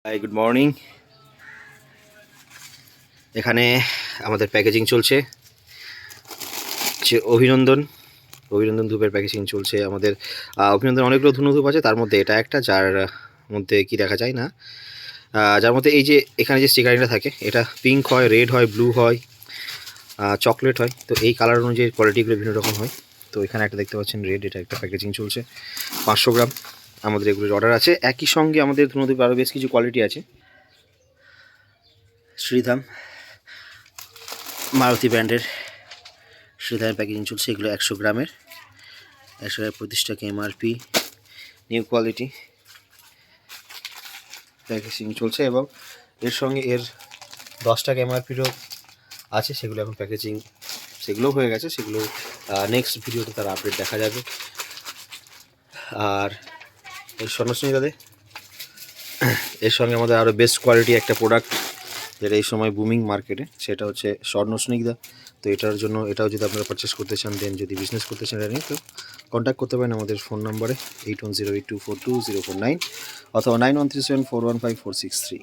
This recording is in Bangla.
High, good morning. এখানে আমাদের প্যাকেজিং চলছে, যে অভিনন্দন অভিনন্দন ধূপের প্যাকেজিং চলছে আমাদের। অভিনন্দন অনেকগুলো ধূপ আছে, তার মধ্যে এটা একটা, যার মধ্যে কি দেখা যায় না, যার মধ্যে এই যে এখানে যে স্টিকারিংটা থাকে, এটা পিঙ্ক হয়, রেড হয়, ব্লু হয়, চকলেট হয়। তো এই কালার অনুযায়ী কোয়ালিটিগুলো বিভিন্ন রকম হয়। তো এখানে একটা দেখতে পাচ্ছেন রেড, এটা একটা প্যাকেজিং চলছে 500 গ্রাম। আমাদের এগুলোর অর্ডার আছে। একই সঙ্গে আমাদের ধূপ আরও বেশ কিছু কোয়ালিটি আছে। শ্রীধাম মারুতি ব্র্যান্ডের শ্রীধামের প্যাকেজিং চলছে, এগুলো 100 গ্রামের, 125 টাকা এমআরপি, নিউ কোয়ালিটি প্যাকেজিং চলছে। এবং এর সঙ্গে এর 10 টাকা এমআরপিরও আছে, সেগুলো এখন প্যাকেজিং, সেগুলোও হয়ে গেছে, সেগুলো নেক্সট ভিডিওতে তার আপডেট দেখা যাবে। আর এর স্বর্ণস্নিগ্ধাতে এর সঙ্গে আমাদের আরও বেস্ট কোয়ালিটি একটা প্রোডাক্ট, যেটা এই সময় বুমিং মার্কেটে, সেটা হচ্ছে স্বর্ণস্নিগ্ধা। তো এটার জন্য, এটাও যদি আপনারা পারচেস করতে চান, দেন যদি বিজনেস করতে চান এটা নিয়ে, তো কন্ট্যাক্ট করতে পারেন আমাদের ফোন নম্বরে 8108242049 অথবা 9137415463।